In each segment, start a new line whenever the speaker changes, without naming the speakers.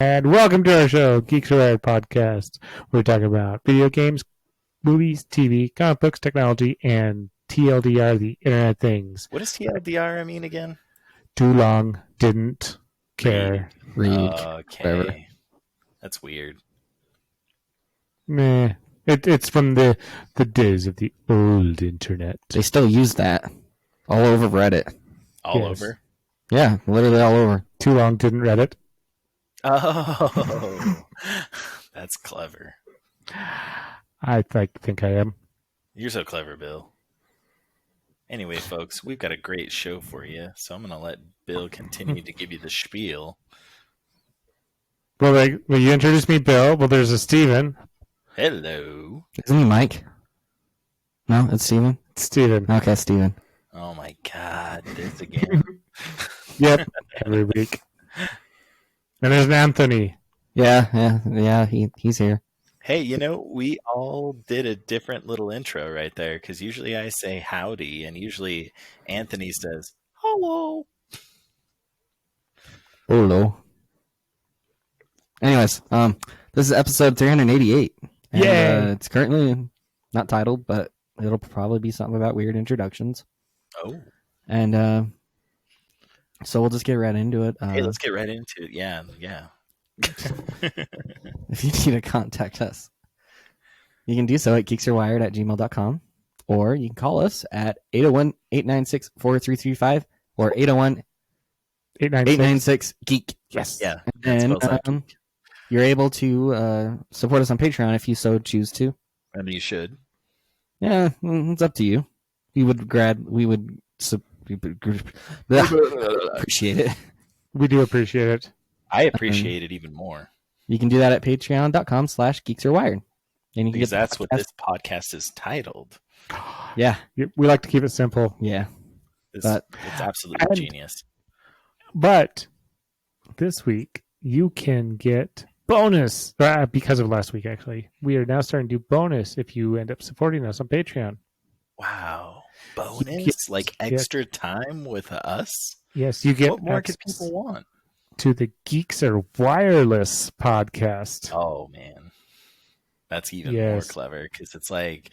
And welcome to our show, Geeks Are Right Podcast. We're talking about video games, movies, TV, comic books, technology, and TLDR, the Internet of Things.
What does TLDR mean again?
Too long, didn't care.
Read.
Okay.
Whatever.
That's weird.
Meh. It's from the days of the old internet.
They still use that all over Reddit.
All
Yes.
over?
Yeah, literally all over.
Too long, didn't read it.
Oh, that's clever.
I think I am.
You're so clever, Bill. Anyway, folks, we've got a great show for you, so I'm going to let Bill continue to give you the spiel.
Well, you introduce me, Bill. Well, there's a Steven.
Hello.
Isn't he Mike? No, it's Steven?
It's Steven.
Okay, Steven.
Oh my God, this again.
Yep, every week. And there's an Anthony.
Yeah, he's here.
Hey, we all did a different little intro right there, because usually I say howdy, and usually Anthony says hello.
Hello. Anyways, this is episode 388. And,
Yay!
it's currently not titled, but it'll probably be something about weird introductions.
Oh.
And so we'll just get right into it.
Hey, let's get right into it. Yeah.
If you need to contact us, you can do so at geeksarewired@gmail.com, or you can call us at 801-896-4335 or 801-896-GEEK.
Yes.
Yeah.
And
spells out geek.
you're able to support us on Patreon if you so choose to.
I mean, you should.
Yeah, it's up to you. We would appreciate it.
We do appreciate it.
I appreciate it even more.
You can do that at patreon.com/geeksarewired. And you can
Because
get
that's what this podcast is titled.
Yeah.
We like to keep it simple.
Yeah.
It's
But-
absolutely
And-
genius.
But this week, you can get bonus. Because of last week, actually. We are now starting to do bonus if you end up supporting us on Patreon.
Wow. Bonus?
Yes,
Like extra time with us?
Yes, you get
What more could
access
people want?
to the Geeks Are Wireless podcast.
Oh, man. That's even
Yes.
more clever, because it's like,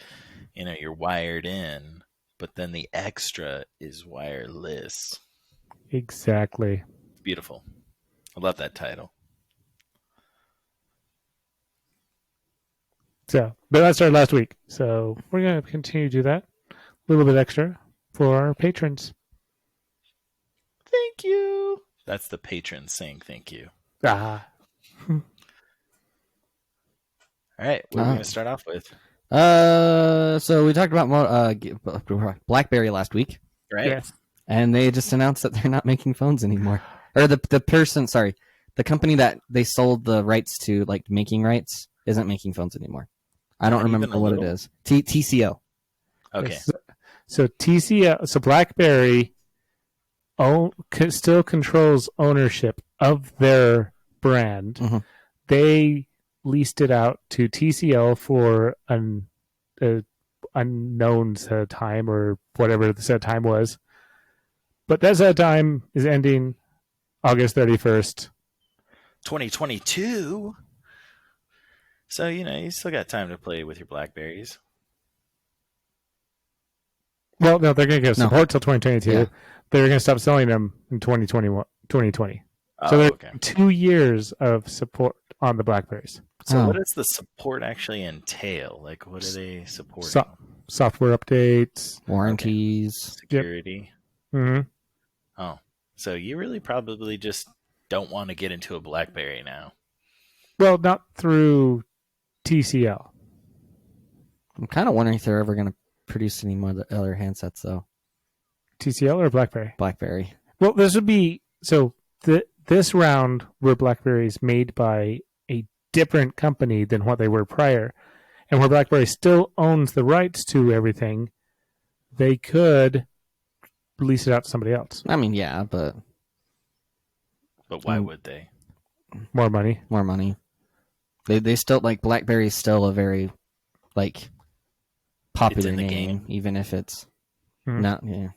you're wired in, but then the extra is wireless.
Exactly.
It's beautiful. I love that title.
So, but that started last week. So we're going to continue to do that. A little bit extra for our patrons.
Thank you. That's the patron saying thank you.
Ah.
All right, what are we going to start off with?
So we talked about BlackBerry last week,
Right?
Yes.
and they just announced that they're not making phones anymore. Or the company that they sold the rights to, like making rights, isn't making phones anymore. I don't
Not even
remember
a
what it
little?
is. TCO.
Okay.
Yes. So TCL, so BlackBerry still controls ownership of their brand.
Mhm.
They leased it out to TCL for an unknown set of time, or whatever the set of time was. But that set of time is ending August 31st.
2022. So, you still got time to play with your Blackberries.
Well, no, they're going to get
No.
support till 2022.
Yeah.
They're going to stop selling them in 2020.
Oh,
So they're
okay.
2 years of support on the Blackberries.
So
Oh.
what does the support actually entail? Like, what are they supporting?
Software updates.
Warranties.
Security?
hmm
Oh. So you really probably just don't want to get into a BlackBerry now.
Well, not through TCL.
I'm kind of wondering if they're ever going to produce any more other handsets, though.
TCL or BlackBerry?
BlackBerry.
Well, this would be so. This round were BlackBerries made by a different company than what they were prior, and where BlackBerry still owns the rights to everything, they could lease it out to somebody else.
I mean, yeah, but
But why would they?
More money.
more money. They still, like, BlackBerry is still a very, like, popular
in the
name,
game.
even if it's
Mhm.
not. Yeah,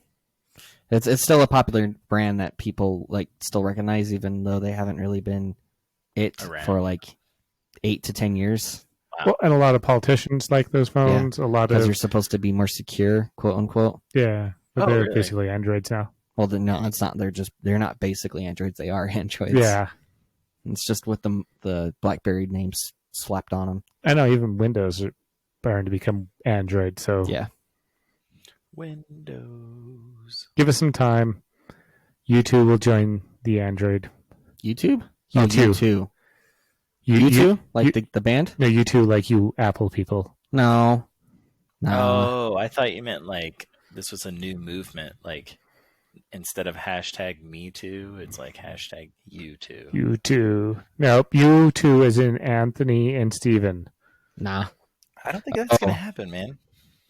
it's still a popular brand that people like still recognize, even though they haven't really been it
Around.
for like 8 to 10 years.
Wow.
Well, and a lot of politicians like those phones. A lot
Because
of
you're supposed to be more secure, quote unquote.
yeah, but
Oh,
they're
really?
basically Androids now.
Well, no, it's not. They're not basically Androids. They are Androids.
Yeah,
It's just with the BlackBerry names slapped on them.
I know. Even Windows are starting to become Android. So
Yeah.
Windows.
give us some time. U2 will join the Android.
YouTube?
U2.
U2? Like the band?
No, U2 like you Apple people.
No.
Oh, I thought you meant like this was a new movement. Like instead of hashtag me too, it's like hashtag you too.
U2. Nope. U2 is in Anthony and Steven.
Nah.
I don't think that's going to happen, man.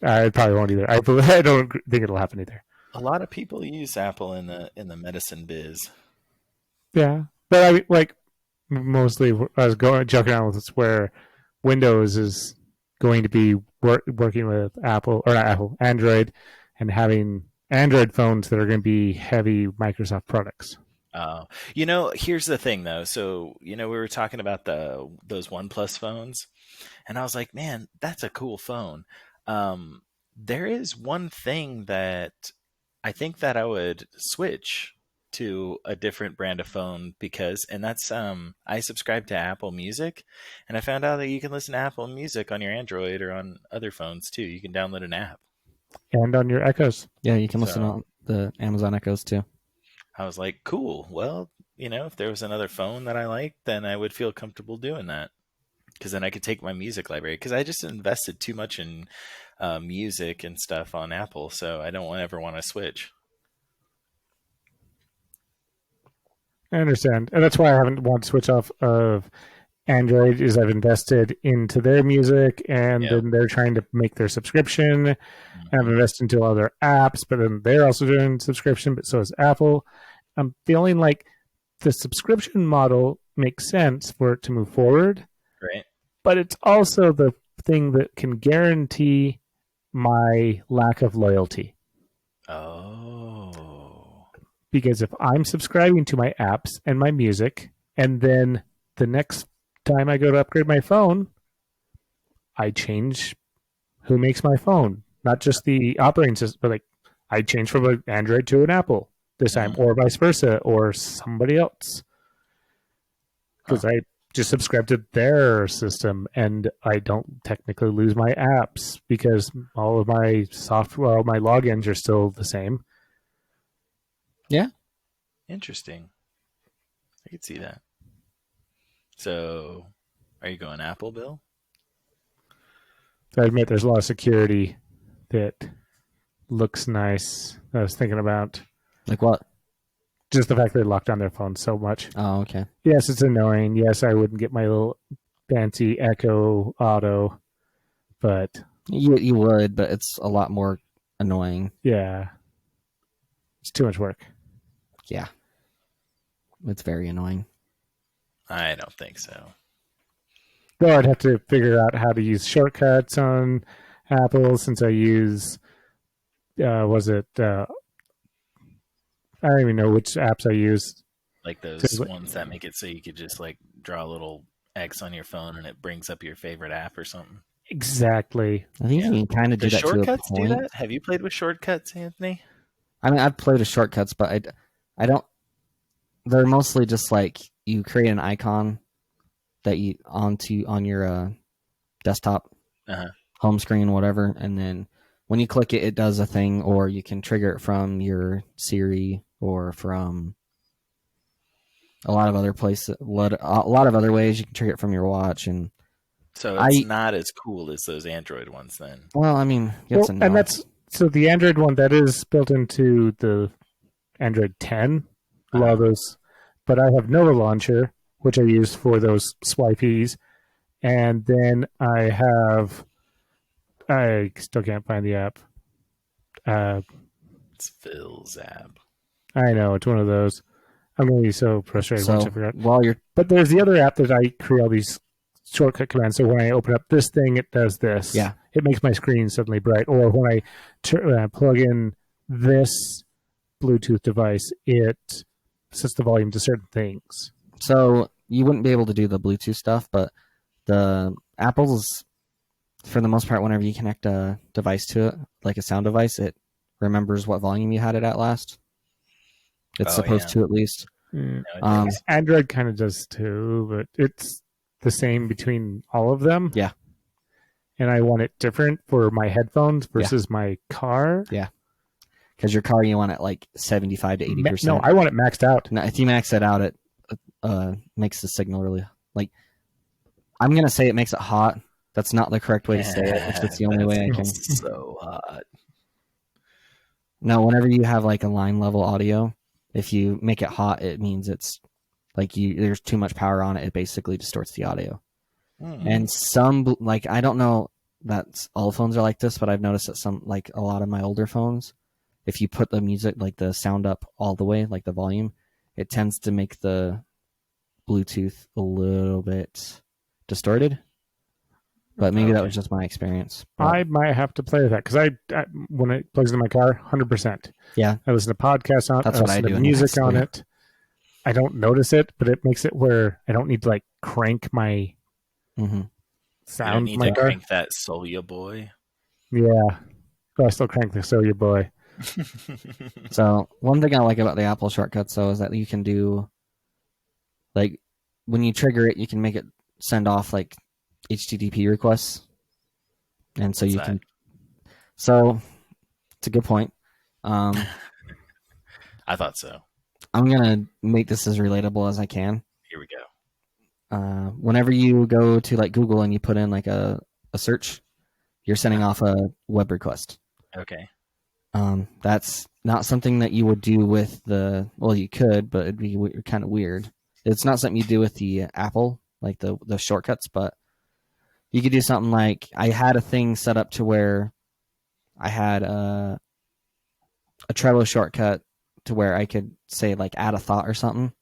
I probably won't either. I don't think it'll happen either.
A lot of people use Apple in the medicine biz.
Yeah, but I mean, like mostly I was joking around with this where Windows is going to be working with Apple or not Apple, Android, and having Android phones that are going to be heavy Microsoft products.
Here's the thing though. So, we were talking about those OnePlus phones, and I was like, man, that's a cool phone. There is one thing that I think that I would switch to a different brand of phone and that's I subscribe to Apple Music, and I found out that you can listen to Apple Music on your Android or on other phones too. You can download an app.
And on your Echoes.
Yeah, you can listen on the Amazon Echoes too.
I was like, cool. Well, if there was another phone that I liked, then I would feel comfortable doing that. Because then I could take my music library. Because I just invested too much in music and stuff on Apple, so I don't ever want to switch.
I understand, and that's why I haven't wanted to switch off of Android. Is I've invested into their music, and then they're trying to make their subscription, and I've invested into other apps, but then they're also doing subscription, but so is Apple. I'm feeling like the subscription model makes sense for it to move forward,
right?
But it's also the thing that can guarantee my lack of loyalty.
Oh.
Because if I'm subscribing to my apps and my music, and then the next time I go to upgrade my phone, I change who makes my phone. Not just the operating system, but like I change from an Android to an Apple this time, or vice versa, or somebody else. Because I just subscribe to their system, and I don't technically lose my apps because all of my software, all my logins are still the same.
Yeah.
Interesting. I could see that. So, are you going Apple, Bill?
I admit there's a lot of security that looks nice. I was thinking about
like what?
Just the fact they lock down their phones so much.
Oh, okay.
Yes, it's annoying. Yes, I wouldn't get my little fancy Echo Auto, but
you would, but it's a lot more annoying.
Yeah, it's too much work.
Yeah, it's very annoying.
I don't think so.
Though I'd have to figure out how to use shortcuts on Apple since I use, I don't even know which apps I use.
Like those ones that make it so you could just like draw a little X on your phone and it brings up your favorite app or something.
Exactly.
I think you can kind of do that
shortcuts
to a point.
Do that? Have you played with shortcuts, Anthony?
I mean, I've played with shortcuts, but I don't. They're mostly just like you create an icon that you on your desktop, home screen, whatever, and then when you click it, it does a thing, or you can trigger it from your Siri or from a lot of other places. A lot of other ways you can trigger it from your watch, and
so it's not as cool as those Android ones, then.
Well, I mean,
and that's so the Android one that is built into the Android 10. A lot of those, but I have Nova Launcher, which I use for those swipeys, and then I still can't find the app.
It's Phil's app.
I know, it's one of those. I'm going to be so frustrated once I forget. But there's the other app that I create all these shortcut commands. So when I open up this thing, it does this.
Yeah.
It makes my screen suddenly bright. Or when I plug in this Bluetooth device, it sets the volume to certain things.
So you wouldn't be able to do the Bluetooth stuff, but the Apple's, for the most part, whenever you connect a device to it, like a sound device, it remembers what volume you had it at last. It's supposed to, at least.
Android kind of does too, but it's the same between all of them.
Yeah.
And I want it different for my headphones versus my car.
Yeah. Because your car, you want it like 75 to 80%.
No, I want it maxed out.
Now, if you max it out, it makes the signal really, like, I'm going to say it makes it hot. That's not the correct way to say it. It's just the only way I can.
So hot.
No, whenever you have like a line level audio, if you make it hot, it means it's like there's too much power on it. It basically distorts the audio. And some, like, I don't know that all phones are like this, but I've noticed that some, like a lot of my older phones, if you put the music, like the sound up all the way, like the volume, it tends to make the Bluetooth a little bit distorted. But maybe that was just my experience. But
I might have to play with that because I when it plugs into my car, 100%.
Yeah,
I listen to podcasts on it.
That's
I
what I
listen
do
to
in the
music on
Xperia.
it. I don't notice it, but it makes it where I don't need to like crank my sound.
You don't
My
need to
car.
crank that Soulya boy.
Yeah, but I still crank the Soulya boy.
So one thing I like about the Apple shortcuts, though, is that you can do, like, when you trigger it, you can make it send off like HTTP requests, and so
What's that?
So it's a good point.
I thought so.
I'm gonna make this as relatable as I can.
Here we go.
Whenever you go to like Google and you put in like a search, you're sending off a web request.
Okay.
That's not something that you would do with well, you could, but it'd be kind of weird. It's not something you do with the Apple, like the shortcuts, but you could do something like, I had a thing set up to where I had a Trello shortcut to where I could say like add a thought or something,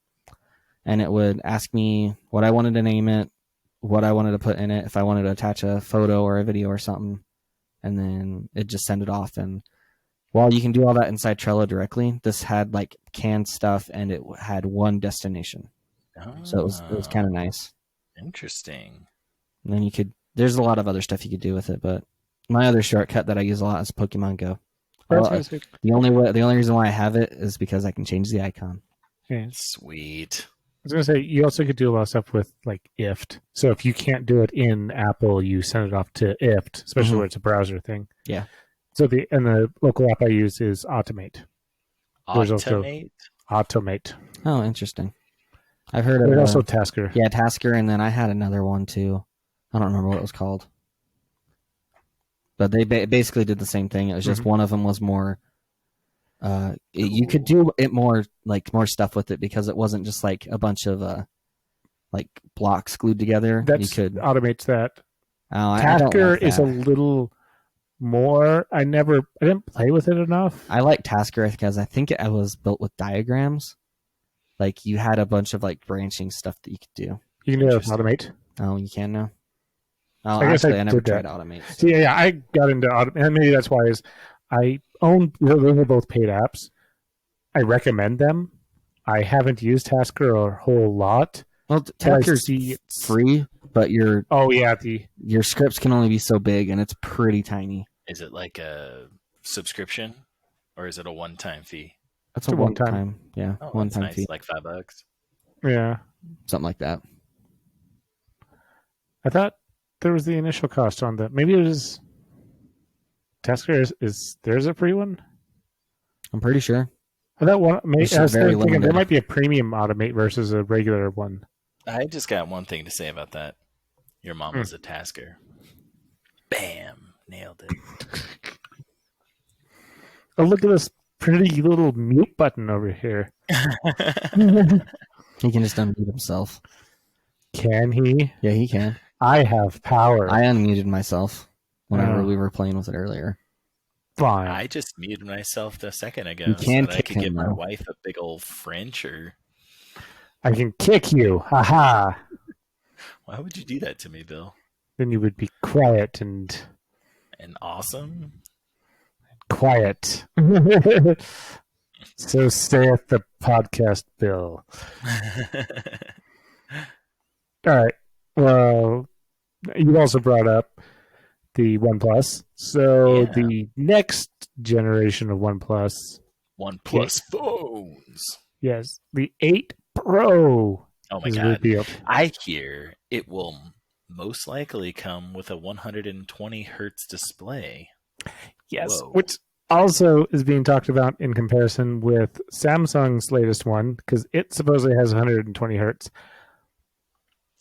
and it would ask me what I wanted to name it, what I wanted to put in it, if I wanted to attach a photo or a video or something, and then it just send it off. And while you can do all that inside Trello directly, this had like canned stuff and it had one destination. So it was kind of nice.
Interesting.
And then there's a lot of other stuff you could do with it, but my other shortcut that I use a lot is Pokemon Go. The only reason why I have it is because I can change the icon.
Yeah.
Sweet.
I was going to say, you also could do a lot of stuff with like IFT. So if you can't do it in Apple, you send it off to IFT, especially where it's a browser thing.
Yeah.
So the local app I use is Automate. There's also
Automate?
Automate.
Oh, interesting. I've heard of
There's also Tasker.
Yeah, Tasker, and then I had another one too. I don't remember what it was called. But they basically did the same thing. It was just one of them was more... you could do it more stuff with it because it wasn't just like a bunch of like blocks glued together.
That automates that. Tasker is a little more. I didn't play with it enough.
I like Tasker because I think it was built with diagrams. Like you had a bunch of like branching stuff that you could do.
You can do it with Automate.
Oh, you can now. Oh,
I guess
I never tried
that.
Automate.
So yeah, I got into Automate, and maybe that's why I own. Those are both paid apps. I recommend them. I haven't used Tasker a whole lot.
Well, Tasker's free, but your scripts can only be so big, and it's pretty tiny.
Is it like a subscription, or is it a one-time fee?
That's a one-time. Yeah, one-time
nice.
fee,
like $5.
Yeah,
something like that.
I thought there was the initial cost on that. Maybe it was Tasker. Is there's a free one?
I'm pretty sure.
I thought I was thinking there might be a premium Automate versus a regular one.
I just got one thing to say about that. Your mom was a Tasker. Bam! Nailed it.
Oh, look at this pretty little mute button over here.
He can just unmute himself.
Can he?
Yeah, he can.
I have power.
I unmuted myself whenever we were playing with it earlier.
Fine.
I just muted myself a second ago
you can
so that I could give my wife a big old French or...
I can kick you. Ha-ha.
Why would you do that to me, Bill?
Then you would be quiet and
awesome?
Quiet. So saith the podcast, Bill. All right. Well, you also brought up the OnePlus. So
Yeah,
the next generation of OnePlus, okay,
OnePlus phones.
yes, the 8 Pro
Oh my
is
god.
revealed.
I hear it will most likely come with a 120 hertz display.
Yes,
Whoa.
which also is being talked about in comparison with Samsung's latest one because it supposedly has 120 hertz.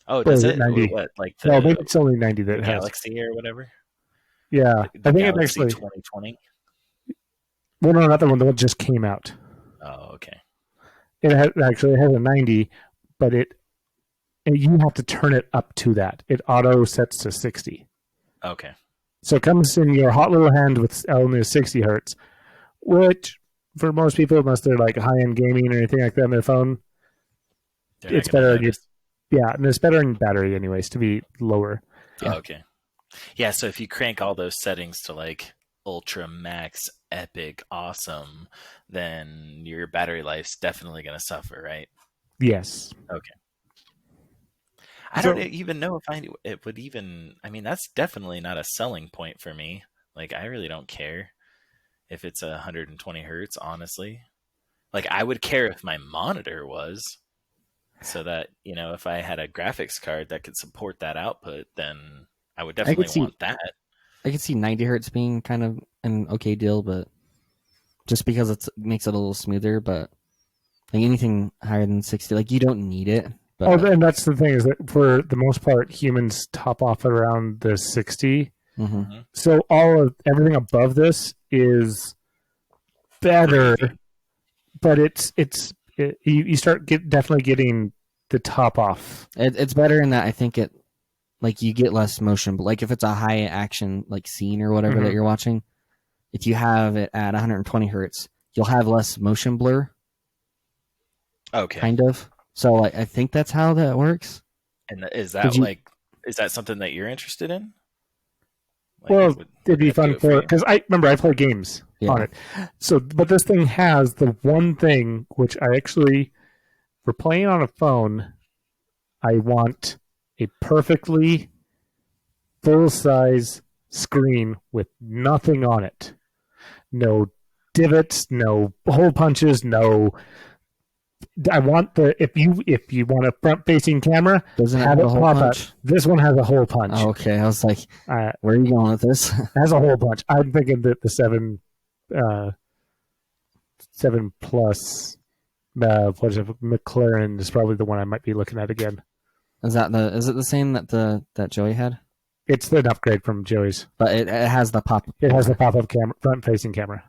Oh,
Or
does
is it
it?
90?
What, like
No, maybe it's only 90 that
the
it has.
Galaxy or whatever?
Yeah,
The
I think it
Galaxy
actually.
2020?
Well, no, not the one. The one just came out.
Oh, okay.
It has a 90, but you have to turn it up to that. It auto sets to 60.
Okay.
So it comes in your hot little hand with only 60 hertz, which for most people, unless they're like high end gaming or anything like that on their phone,
They're not
it's
going to
better in your
notice.
yeah, and it's better in battery anyways to be lower.
Oh,
Yeah.
okay. Yeah, so if you crank all those settings to like ultra max epic awesome, then your battery life's definitely going to suffer, right?
Yes.
Okay. I don't
So
even know if it would even. I mean, that's definitely not a selling point for me. Like, I really don't care if it's 120 hertz. Honestly, like I would care if my monitor was, so that if I had a graphics card that could support that output, then I would
I could
definitely
see
want that.
I could see 90 hertz being kind of an okay deal, but just because it makes it a little smoother. But like anything higher than 60, like you don't need it. But
and that's the thing is that for the most part, humans top off at around the 60.
mhm.
Hmm.
So everything above this is better,
Gravy.
but you start definitely getting the top off.
It's better in that I think it like you get less motion. But like if it's a high action like scene or whatever that
Mhm.
you're watching, if you have it at 120 hertz, you'll have less motion blur,
Okay.
kind of. So like I think that's how that works.
And is
'Cause
that
you,
like is that something that you're interested in? Like,
Well,
would
it'd be
that do
fun
it for
for
you?
because I remember I play games on
yeah,
it. So, but this thing has the one thing which I actually, for playing on a phone, I want a perfectly full size screen with nothing on it. No divots, no hole punches, no. I want if you want a front facing camera,
doesn't it
have
have a
it
hole
pop out.
punch?
This one has a hole punch.
Oh, okay, I was like,
Uh,
where are you going with this?
has a hole punch. I'm thinking that the 7 plus what is it, McLaren is probably the one I might be looking at again.
Is it the same that Joey had?
It's an upgrade from Joey's.
But it has the pop.
It has the pop-up camera, front-facing camera.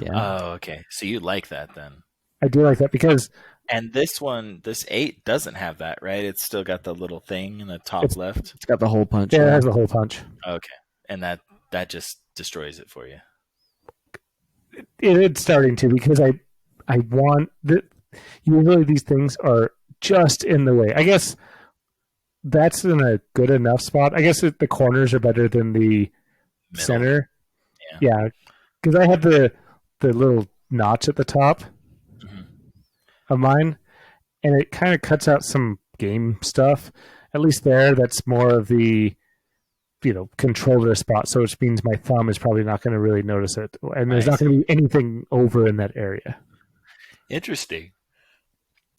Yeah.
Oh, okay. So you like that then?
I do like that because
And this one, this 8 doesn't have that, right? It's still got the little thing in the top
it's
left.
It's got the hole punch.
it
Yeah.
has the hole punch.
Okay. And that just destroys it for you.
It's starting to because I want that. Usually these things are just in the way. I guess that's in a good enough spot. I guess the corners are better than the
Middle.
center.
Yeah.
Yeah, because I have the little notch at the top
Mhm.
of mine, and it kind of cuts out some game stuff. At least there, that's more of the controller spot. So which means my thumb is probably not going to really notice it, and there's
I
not going to
see.
be anything over in that area.
Interesting.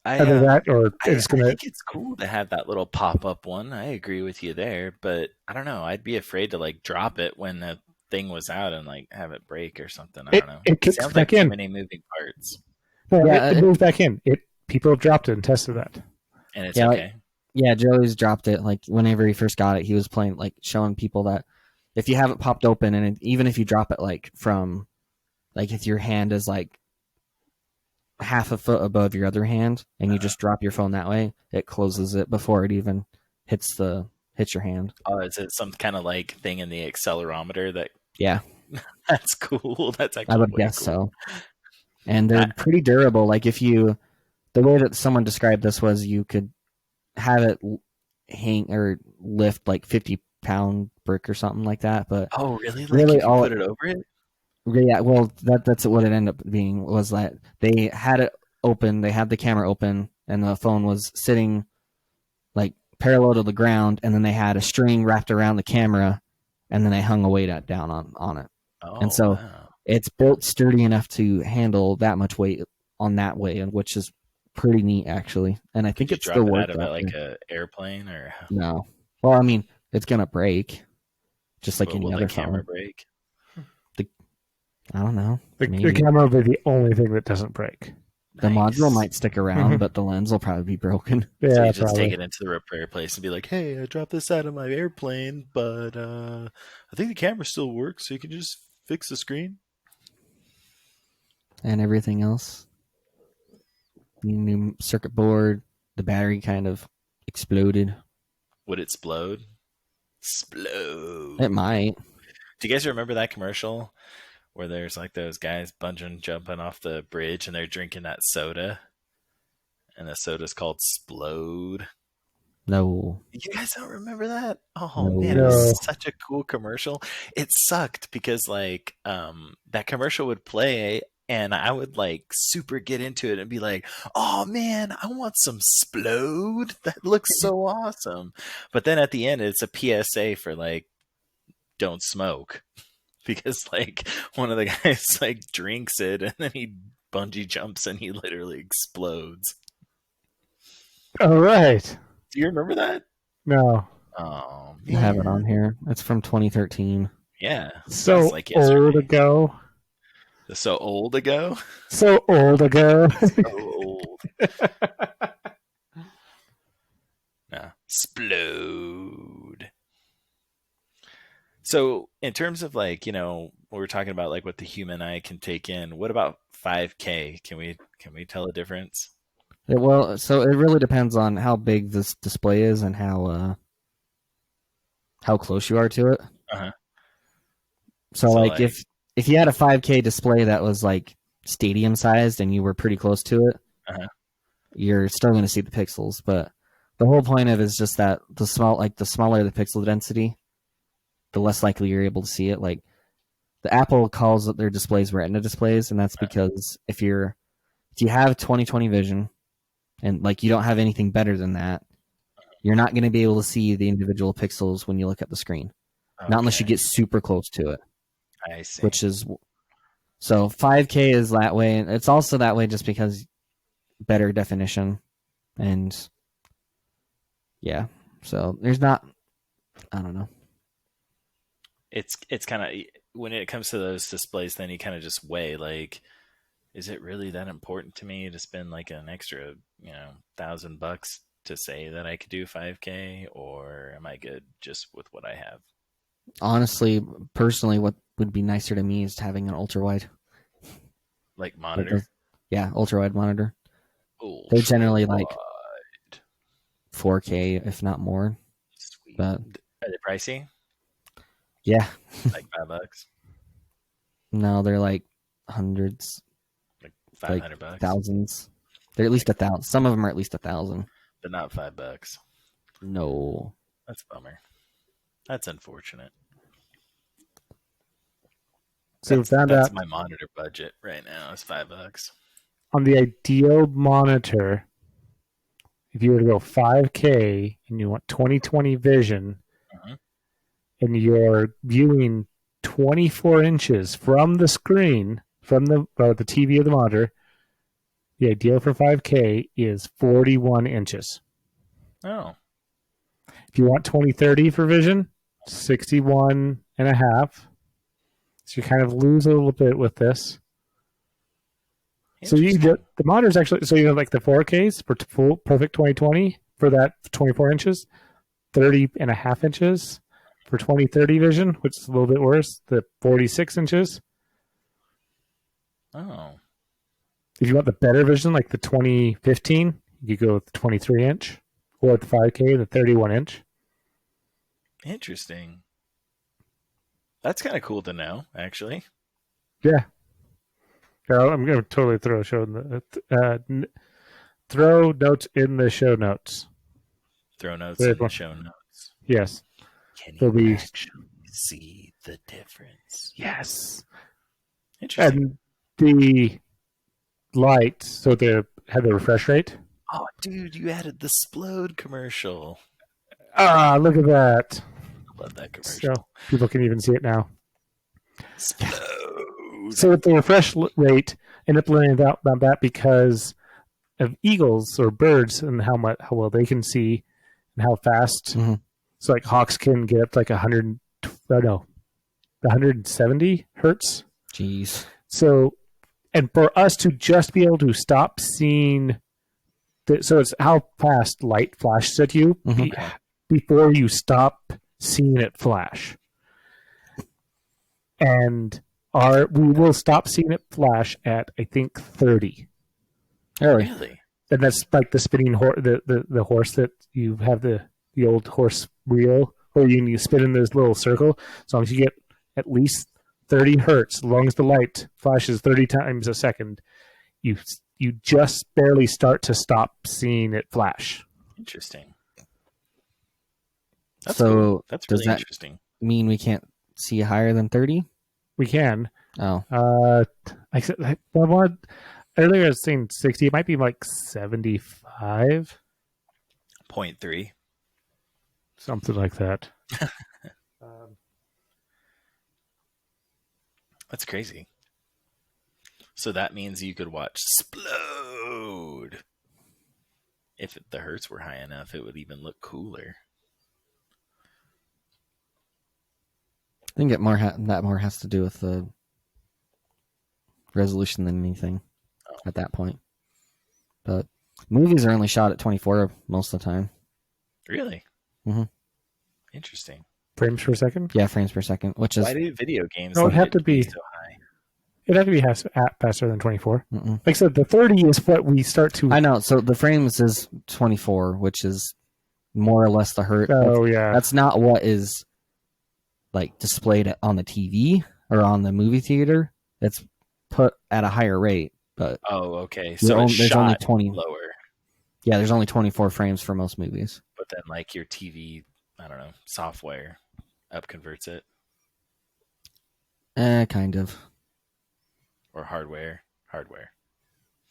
I
Either that, or
I
it's going to.
think it's cool to have that little pop-up one. I agree with you there, but I don't know. I'd be afraid to like drop it when the thing was out and like have it break or something. I
It
don't know.
it
It
kicks
sounds like
back
too
in.
many moving parts,
No,
Yeah.
it moves back in. People have dropped it and tested that.
and it's
Yeah,
okay.
Yeah, Joey's dropped it. Like whenever he first got it, he was playing like showing people that if you have it popped open and even if you drop it like from like if your hand is like half a foot above your other hand and you just drop your phone that way, it closes it before it even hits your hand.
Oh, is it some kind of like thing in the accelerometer that?
Yeah,
That's cool. That's
I
actually
would
way
guess
cool.
so. And they're pretty durable. Like the way that someone described this was you could have it hang or lift like 50-pound brick or something like that. But
Oh, really? Like
really,
if you put it over it?
yeah, well, that's what it ended up being was that they had it open, they had the camera open, and the phone was sitting like parallel to the ground, and then they had a string wrapped around the camera, and then they hung a weight down on it.
Oh,
and so
wow.
it's built sturdy enough to handle that much weight on that way, and which is pretty neat actually. And I think
Could you
it's
drop
still
it
works
out of
out
like
there.
a airplane or
No, well, I mean, it's gonna break, just like any
will
other
the camera
phone.
break?
I don't know.
The
Maybe
camera will be the only thing that doesn't break.
the module
Nice.
might stick around, but the lens will probably be broken.
So
Yeah,
you just
probably.
take it into the repair place and be like, "Hey, I dropped this out of my airplane, but I think the camera still works, so you can just fix the screen."
And everything else. New circuit board. The battery kind of exploded.
Would it explode? Splode.
It might.
Do you guys remember that commercial where there's like those guys bungee jumping off the bridge and they're drinking that soda? And the soda's called Splode.
No.
You guys don't remember that? Oh
No.
man, it
No.
was such a cool commercial. It sucked because like that commercial would play and I would like super get into it and be like, "Oh man, I want some Splode. That looks so awesome." But then at the end it's a PSA for like don't smoke because like one of the guys like drinks it and then he bungee jumps and he literally explodes.
All right.
Do you remember that?
No.
Oh,
I have it on here. It's from 2013.
Yeah.
So
That's like yesterday.
old ago.
So old ago?
So old ago.
So old. No. Splode. So in terms of like, you know, we were talking about like what the human eye can take in, what about 5K? Can we tell a difference?
Well, so it really depends on how big this display is and how close you are to it.
Uh-huh.
So like if you had a 5K display that was like stadium sized and you were pretty close to it,
uh-huh.
you're still going to see the pixels. But the whole point of it is just that the smaller the pixel density, the less likely you're able to see it. Like the Apple calls their displays Retina displays, and that's because if you have 20/20 vision and like you don't have anything better than that, you're not going to be able to see the individual pixels when you look at the screen.
Okay.
Not unless you get super close to it.
I see.
Which is so 5K is that way, and it's also that way just because better definition, and yeah. So there's not, I don't know.
It's kind of when it comes to those displays, then you kind of just weigh like, is it really that important to me to spend like an extra, $1,000 to say that I could do 5K, or am I good just with what I have?
Honestly, personally, what would be nicer to me is having an ultra wide,
like monitor.
Yeah, ultra wide monitor.
Ultra
They're generally like
wide.
4K, if not more.
Sweet.
But
are they pricey?
Yeah.
Like $5?
No, they're like hundreds.
Like $500?
Like thousands. They're at least 1,000. Some of them are at least 1,000.
But not $5.
No.
That's a bummer. That's unfortunate.
So we found out
my monitor budget right now is $5.
on the ideal monitor, if you were to go 5K and you want 20/20 vision, and you're viewing 24 inches from the screen, from the TV or the monitor, the ideal for 5K is 41 inches.
Oh.
If you want 20/30 for vision, 61 and a half. So you kind of lose a little bit with this. So the monitor's actually, so like the 4Ks for full perfect 20/20 for that 24 inches, 30 and a half inches for 20/30 vision, which is a little bit worse, the 46 inches.
Oh.
If you want the better vision, like the 20/15, you go with the 23 inch, or the 5K, the 31 inch.
Interesting. That's kind of cool to know, actually.
Yeah. I'm going to totally throw throw notes in the show notes.
Throw notes in the show notes.
Yes.
Can you actually see the difference?
Yes.
Interesting.
And the lights, so they had the refresh rate.
Oh, dude, you added the Splode commercial.
Look at that.
Love that commercial.
So people can even see it now.
Splode.
So with the refresh rate, end up learning about that because of eagles or birds and how well they can see and how fast.
Mm-hmm.
So like hawks can get up to like 170 hertz.
Jeez.
So, and for us to just be able to stop seeing, so it's how fast light flashes at you before you stop seeing it flash. And we will stop seeing it flash at, I think, 30.
Really?
And that's like the spinning horse, the horse that you have the old horse wheel, where you spin in this little circle. As long as you get at least 30 hertz, as long as the light flashes 30 times a second, you just barely start to stop seeing it flash.
Interesting. That's
so
cool. That's really
does that
interesting.
Mean we can't see higher than 30?
We can.
Oh.
I said earlier I was saying 60. It might be like 75.
0.3.
Something like that.
That's crazy. So that means you could watch Splode. If the hertz were high enough, it would even look cooler.
I think that more has to do with the resolution than anything at that point. But movies are only shot at 24 most of the time.
Really?
Mm-hmm.
Interesting.
Frames per second?
Yeah, frames per second, which is...
Why do video games
it'd have to be
so high?
It'd have to be faster than 24.
Mm-mm.
Like I said, the 30 is what we start to...
I know, so the frames is 24, which is more or less the hertz.
Oh, yeah.
That's not what is like displayed on the TV or on the movie theater. It's put at a higher rate, but...
Oh, okay. So
there's only 20
lower.
Yeah, there's only 24 frames for most movies.
But then, like, your TV, I don't know, software upconverts it.
Kind of.
Or hardware.
I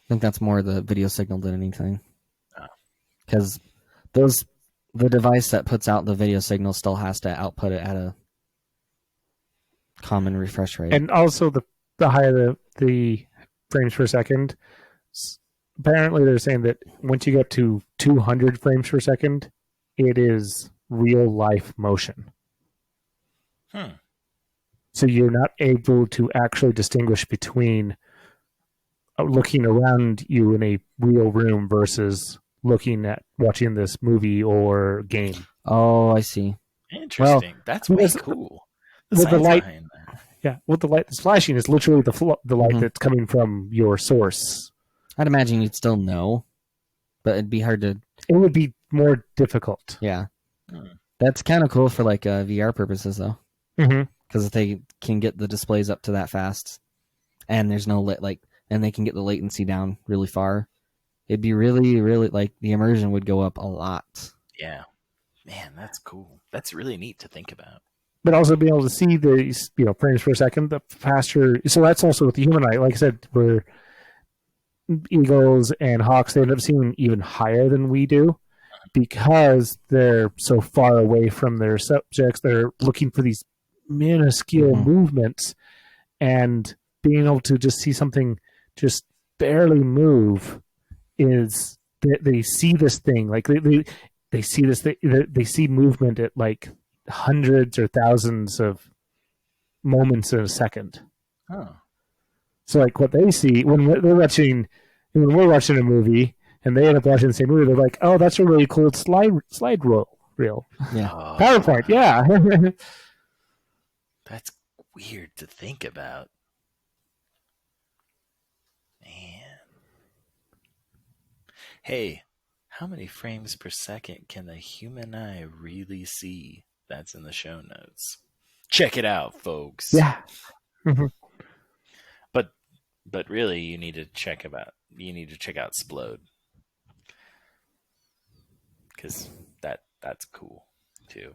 think that's more the video signal than anything. Because the device that puts out the video signal still has to output it at a common refresh rate.
And also the higher the frames per second, apparently they're saying that once you get to 200 frames per second, it is real life motion. So you're not able to actually distinguish between looking around you in a real room versus watching this movie or game.
Oh, I see.
Interesting.
Well,
that's way cool.
With the light,
behind that.
Yeah, what the light that's flashing is literally the light that's coming from your source.
I'd imagine you'd still know, but it'd be hard to...
It would be more difficult.
Yeah. That's kind of cool for like VR purposes, though. Because if they can get the displays up to that fast, and there's no and they can get the latency down really far, it'd be really, really like the immersion would go up a lot.
Yeah, man, that's cool. That's really neat to think about.
But also being able to see these, frames per second, the faster. So that's also with the human eye. Like I said, where eagles and hawks, they end up seeing even higher than we do because they're so far away from their subjects. They're looking for these minuscule movements, and being able to just see something just barely move is they see this thing like they see this thing, they see movement at like hundreds or thousands of moments in a second. So like what they see when we're watching a movie and they end up watching the same movie, they're like, oh, that's a really cool slide reel.
Yeah.
PowerPoint, yeah.
That's weird to think about. Man. Hey, how many frames per second can the human eye really see? That's in the show notes. Check it out, folks.
Yeah.
But really, you need to check out Splode, because that's cool too.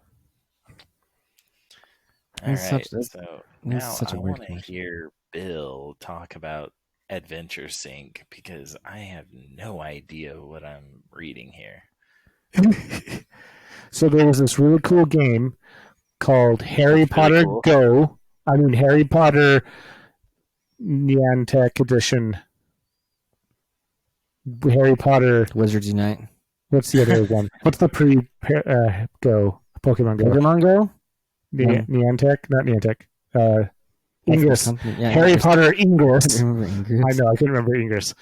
All right, so now I want to hear Bill talk about Adventure Sync because I have no idea what I'm reading here.
So there was this really cool game called Harry Potter
cool.
Go. I mean, Harry Potter Niantic Edition. Harry Potter.
Wizards Unite.
What's the other one? What's the Go? Pokemon Go.
Pokemon Go?
Niantic? Not Niantic. Ingress.
Yeah,
Harry Potter
I
Ingress.
remember Ingress.
I know, I couldn't remember Ingress.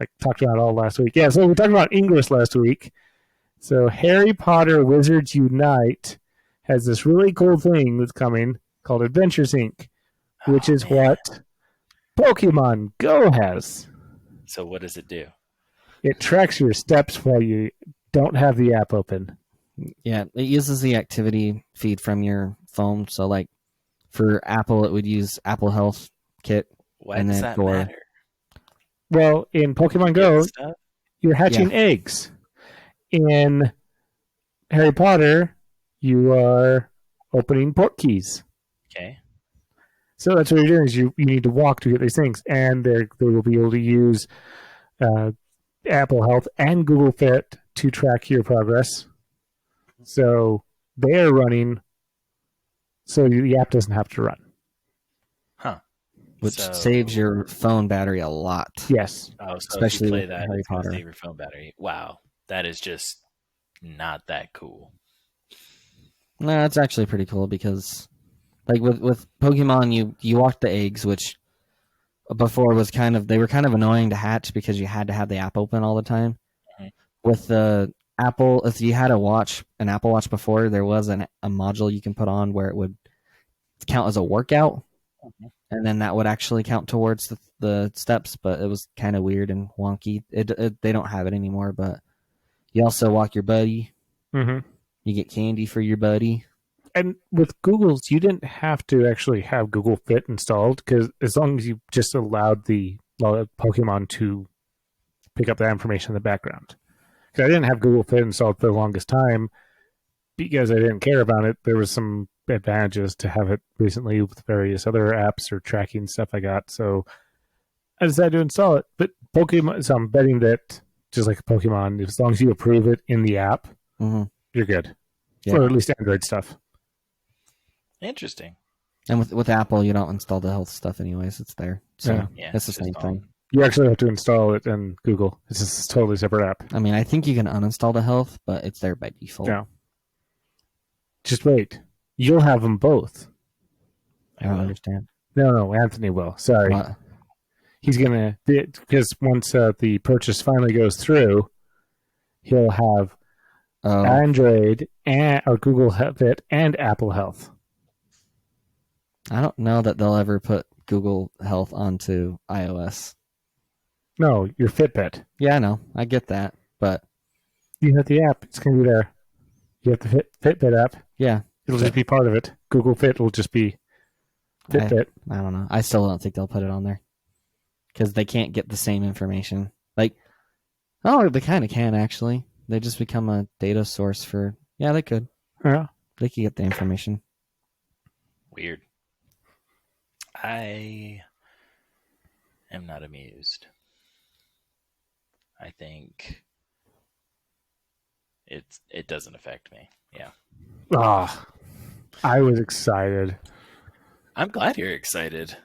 I talked about it all last week. Yeah, so we talked about Ingress last week. So Harry Potter Wizards Unite has this really cool thing that's coming called Adventures Inc., which is what Pokemon Go has.
So what does it do?
It tracks your steps while you don't have the app open.
Yeah, it uses the activity feed from your phone. So, like, for Apple, it would use Apple Health Kit.
Why does that matter?
Well, in Pokemon Go, you're hatching eggs. In Harry Potter, you are opening port keys.
Okay.
So that's what you're doing is you need to walk to get these things. And they will be able to use Apple Health and Google Fit to track your progress. So they are running so the app doesn't have to run.
Huh.
Which saves your phone battery a lot.
Yes.
Oh, so
especially
if you play
with
that,
Harry
it's going to
Potter.
save your phone battery. Wow. That is just not that cool.
No, it's actually pretty cool because, like, with Pokemon, you walk the eggs, which before was they were kind of annoying to hatch because you had to have the app open all the time.
Mm-hmm.
With the Apple, if you had an Apple Watch before, there was a module you can put on where it would count as a workout, and then that would actually count towards the steps, but it was kind of weird and wonky. They don't have it anymore, but you also walk your buddy.
Mm-hmm.
You get candy for your buddy.
And with Google's, you didn't have to actually have Google Fit installed because as long as you just allowed the Pokemon to pick up that information in the background. Because I didn't have Google Fit installed for the longest time because I didn't care about it. There was some advantages to have it recently with various other apps or tracking stuff I got. So I decided to install it. But Pokemon, so I'm betting that just like Pokemon, as long as you approve it in the app, you're good. Yeah. Or at least Android stuff.
Interesting.
And with Apple, you don't install the health stuff anyways. It's there. So it's the same thing.
You actually have to install it in Google. It's just a totally separate app.
I mean, I think you can uninstall the health, but it's there by default.
Yeah. Just wait. You'll have them both.
I don't understand.
No, Anthony will. Sorry.
What?
He's going to, because once the purchase finally goes through, he'll have Android or Google Fit and Apple Health.
I don't know that they'll ever put Google Health onto iOS.
No, your Fitbit.
Yeah, I know. I get that, but
you have the app. It's going to be there. You have the Fitbit app.
Yeah.
It'll just be part of it. Google Fit will just be Fitbit.
I don't know. I still don't think they'll put it on there because they can't get the same information. Like, they kind of can, actually. They just become a data source for... Yeah, they could.
Yeah.
They could get the information.
Weird. I am not amused. I think it doesn't affect me. Yeah.
I was excited.
I'm glad you're excited.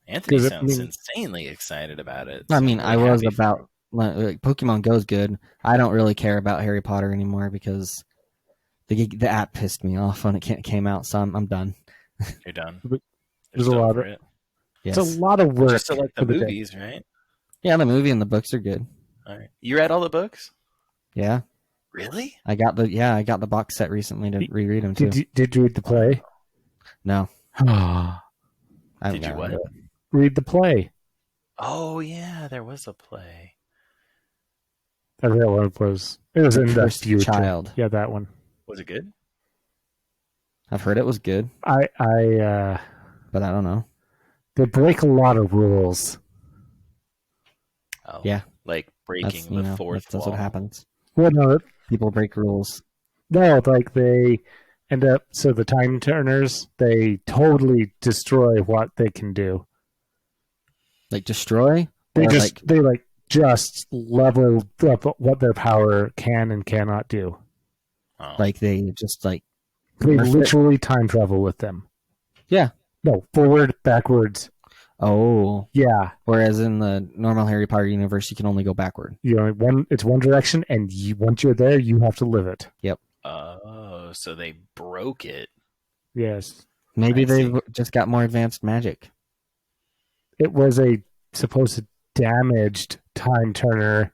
Anthony sounds insanely excited about it.
I mean, I was about... Like, Pokemon Go is good. I don't really care about Harry Potter anymore because the app pissed me off when it came out, so I'm done.
You're done.
There's a lot of it.
Yes.
It's a lot of work.
Just like the movies, right?
Yeah, the movie and the books are good.
All right. You read all the books?
Yeah.
Really?
I got the box set recently to reread them too.
Did you read the play?
No.
Did you what?
Read the play.
Oh yeah, there was a play.
I forgot what it was. It was in the future.
Child.
Yeah, that one.
Was it good?
I've heard it was good.
But I
don't know.
They break a lot of rules.
Oh,
yeah,
like breaking the fourth
that's
wall.
What happens.
Well, no,
people break rules.
No, like they end up. So the time turners, they totally destroy what they can do.
Like destroy?
They just level up what their power can and cannot do.
Oh.
Like they just like
They literally time travel with them.
Yeah.
No, forward, backwards.
Oh.
Yeah.
Whereas in the normal Harry Potter universe, you can only go backward.
It's one direction, and once you're there, you have to live it.
Yep.
Oh, so they broke it.
Yes.
Maybe they've just got more advanced magic.
It was a supposed damaged time turner.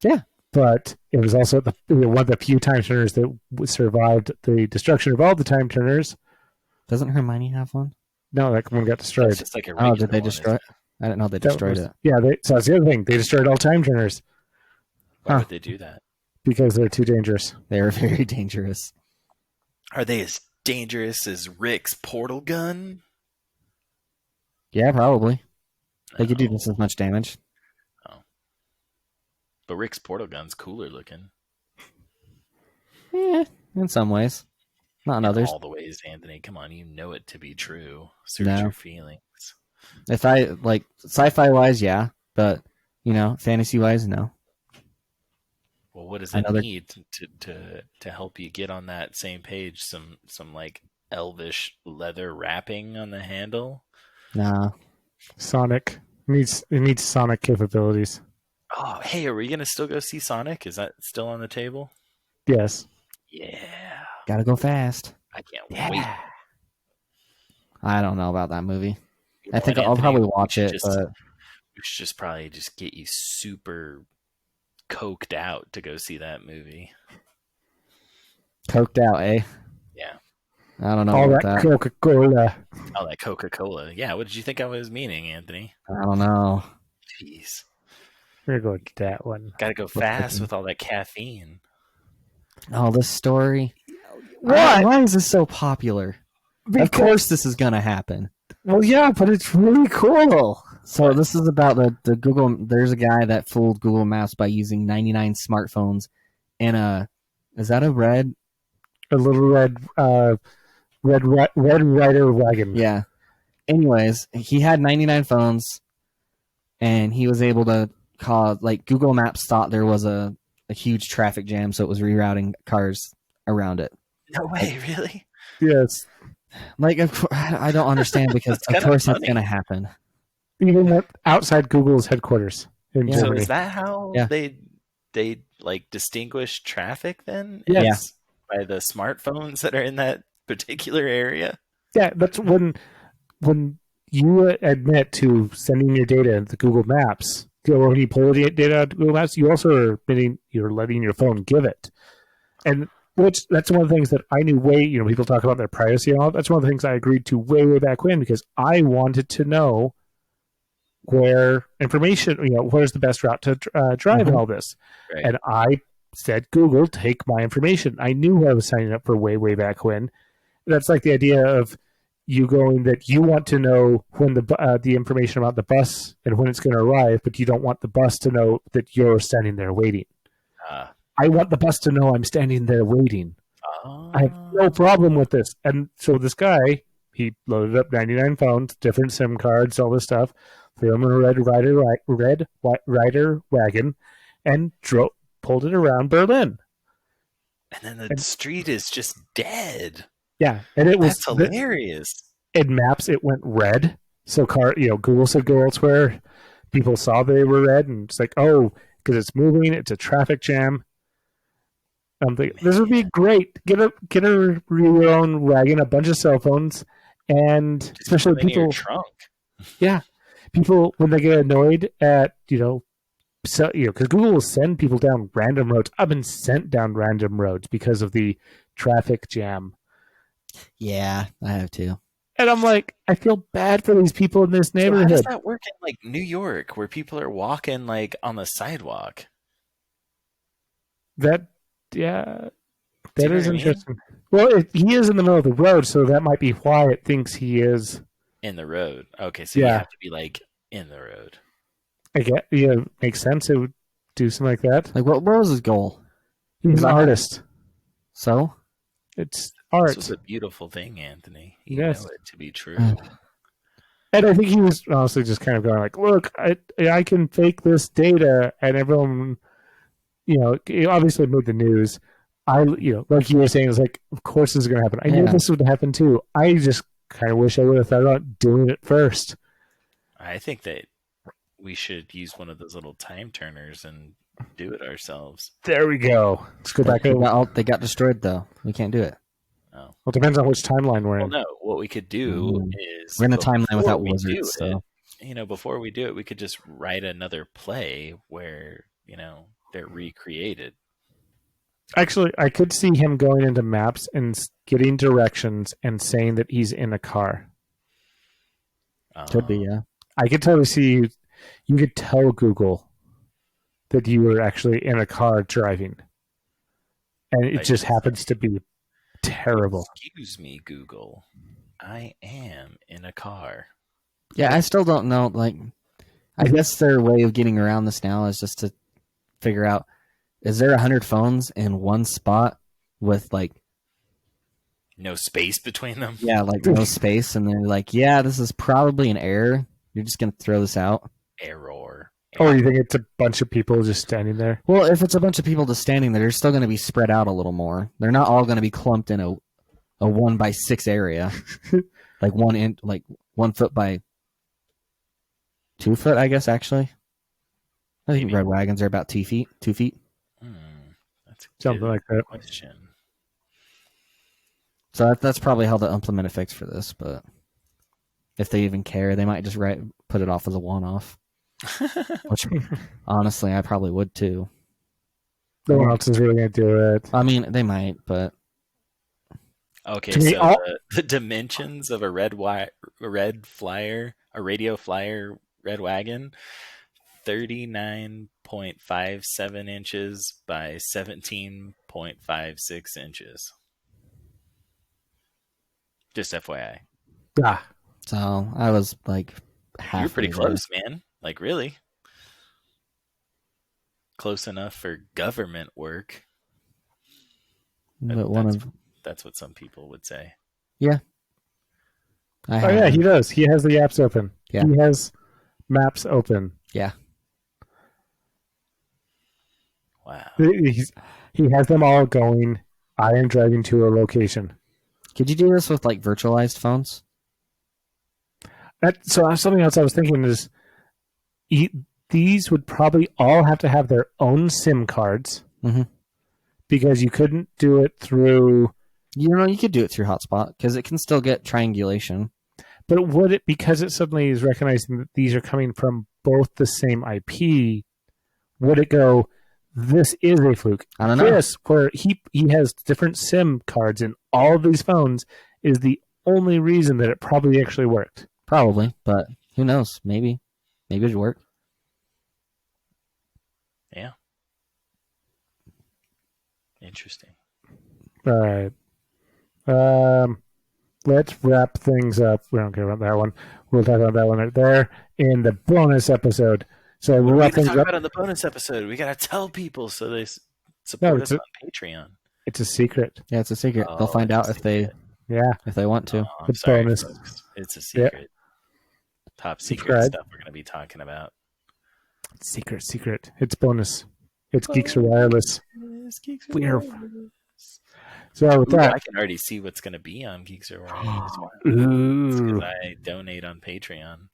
Yeah.
But it was also one of the few time turners that survived the destruction of all the time turners.
Doesn't Hermione have one?
No, that one got destroyed.
It's just like a
did they destroy it? I didn't know they destroyed it.
Yeah, so that's the other thing. They destroyed all time turners.
Why would they do that?
Because they're too dangerous.
They are very dangerous.
Are they as dangerous as Rick's portal gun?
Yeah, probably. They could do just as much damage.
Oh. But Rick's portal gun's cooler looking.
Yeah, in some ways. Not in others.
All the ways, Anthony. Come on, you know it to be true. Search your feelings.
If I like sci-fi wise, yeah, but fantasy wise, no.
Well, what does it need to help you get on that same page? Some like elvish leather wrapping on the handle?
Nah.
Sonic it needs Sonic capabilities.
Oh, hey, are we gonna still go see Sonic? Is that still on the table?
Yes.
Yeah.
Gotta go fast.
I can't wait.
I don't know about that movie. I think I'll probably watch it, but
we should just probably just get you super coked out to go see that movie.
Coked out, eh?
Yeah.
I don't know
all
about
that
that.
Coca-Cola.
Oh, that Coca-Cola. Yeah, what did you think I was meaning, Anthony?
I don't know.
Jeez.
We're going to get that one.
Gotta go fast with all that caffeine.
Oh, this story.
What?
Why is this so popular? Of course this is going to happen.
Well, yeah, but it's really cool.
So this is about the Google. There's a guy that fooled Google Maps by using 99 smartphones in is that a red?
A little red rider wagon.
Yeah. Anyways, he had 99 phones, and he was able to cause, like, Google Maps thought there was a huge traffic jam, so it was rerouting cars around it.
No way, really?
Yes.
Like, I don't understand because of course that's going to happen.
Even outside Google's headquarters in Germany.
So is that how they like distinguish traffic then?
Yes.
By the smartphones that are in that particular area?
Yeah, that's when you admit to sending your data to Google Maps, or when you pull the data out of Google Maps, you also are admitting you're letting your phone give it. And that's one of the things that I knew people talk about their privacy and all. That's one of the things I agreed to way back when, because I wanted to know where information, where's the best route to drive and all this.
Right.
And I said, Google, take my information. I knew who I was signing up for way back when. That's like the idea of you going that you want to know when the information about the bus and when it's going to arrive, but you don't want the bus to know that you're standing there waiting. I want the bus to know I'm standing there waiting. I have no problem with this. And so this guy, he loaded up 99 phones, different SIM cards, all this stuff, threw them in a red rider wagon, and pulled it around Berlin.
And then the street is just dead.
Yeah, and
that's hilarious.
In Maps, it went red. So Google said go elsewhere. People saw they were red, and it's like, oh, because it's moving, it's a traffic jam. I'm thinking, this would be great. Get your own wagon, a bunch of cell phones, and
just
especially people.
In your trunk.
Yeah, people when they get annoyed at because Google will send people down random roads. I've been sent down random roads because of the traffic jam.
Yeah, I have too.
And I'm like, I feel bad for these people in this neighborhood.
So how does that work in like New York, where people are walking like on the sidewalk?
That is interesting. Well, he is in the middle of the road, so that might be why it thinks he is
in the road. Okay, so you have to be like in the road.
I get, makes sense. It would do something like that.
Like, what was his goal?
He was an artist.
So?
It's art.
This was a beautiful thing, Anthony. You
know
it to be true.
And I think he was honestly just kind of going like, look, I can fake this data, and everyone, he obviously made the news. like you were saying, it's like, of course this is going to happen. I knew this would happen too. I just kind of wish I would have thought about doing it first.
I think that we should use one of those little time turners and do it ourselves.
There we go. Let's go back.
They got destroyed, though. We can't do it.
Oh.
Well, it depends on which timeline we're in.
Well, no. What we could do is...
We're in a timeline without wizards, so...
before we do it, we could just write another play where, they're recreated.
Actually, I could see him going into maps and getting directions and saying that he's in a car.
Could be, yeah.
I could totally see you could tell Google that you were actually in a car driving. And it just happens to be terrible.
Excuse me, Google. I am in a car.
Yeah, I still don't know. Like, I guess their way of getting around this now is just to figure out, is there 100 phones in one spot with, like...
no space between them?
Yeah, like no space. And they're like, yeah, this is probably an error. You're just going to throw this out?
Error.
Oh, you think it's a bunch of people just standing there?
Well, if it's a bunch of people just standing there, they're still going to be spread out a little more. They're not all going to be clumped in a 1x6 area. Like 1 foot by 2 foot, I guess, actually. I think red wagons are about 2 feet. 2 feet.
That's
something like that.
Question.
So that's probably how they'll implement a fix for this, but if they even care, they might just put it off as a one-off. Which, honestly, I probably would too.
No one else is really going to do it.
I mean, they might, but...
Okay, so the dimensions of a radio flyer red wagon, 39.57 inches by 17.56 inches. Just FYI.
Ah.
So I was like half.
You're pretty close, man. Like, really? Close enough for government work.
But
that's what some people would say.
Yeah.
Yeah, he does. He has the apps open.
Yeah.
He has maps open.
Yeah.
Wow. He has them all going. I am driving to a location.
Could you do this with like virtualized phones?
So something else I was thinking is these would probably all have to have their own SIM cards because you couldn't do it through...
You could do it through hotspot because it can still get triangulation.
But would it, because it suddenly is recognizing that these are coming from both the same IP, would it go, this is a fluke?
I don't know.
This, where he has different SIM cards in all of these phones, is the only reason that it probably actually worked.
Probably, but who knows? Maybe it would work.
Yeah. Interesting.
All right. Let's wrap things up. We don't care about that one. We'll talk about that one right there in the bonus episode. So we'll wrap things up.
About in the bonus episode. We gotta tell people so they support us on Patreon.
It's a secret.
Yeah, it's a secret. They'll find out if they want to.
Oh, the bonus. Folks. It's a secret. Yep. Top secret stuff we're gonna be talking about.
Secret. It's bonus. It's Geeks or Wireless. We are. So with that,
I can already see what's going to be on Geeks or Wireless. Because I donate on Patreon.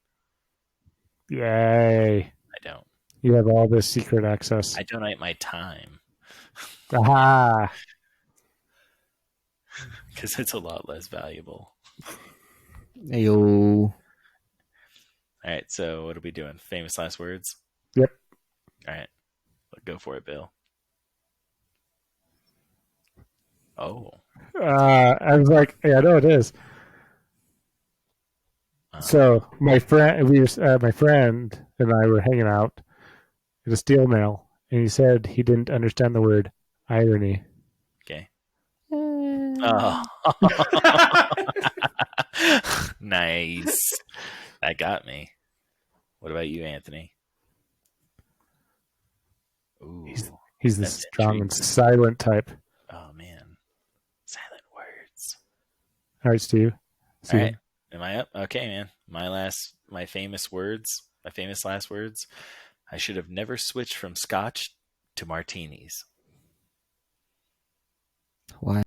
Yay!
I don't.
You have all this secret access.
I donate my time.
Aha!
Because it's a lot less valuable.
Ayo.
All right. So what are we doing? Famous last words.
Yep.
All right. Go for it, Bill. Oh.
I was like, yeah, I know it is. So my friend and I were hanging out at a steel mill, and he said he didn't understand the word irony.
Okay. Oh. Nice. That got me. What about you, Anthony? Ooh,
he's the strong and silent type.
Oh man, silent words.
All right, Steve.
All right, am I up? Okay, man. My famous last words. I should have never switched from Scotch to martinis.
Why?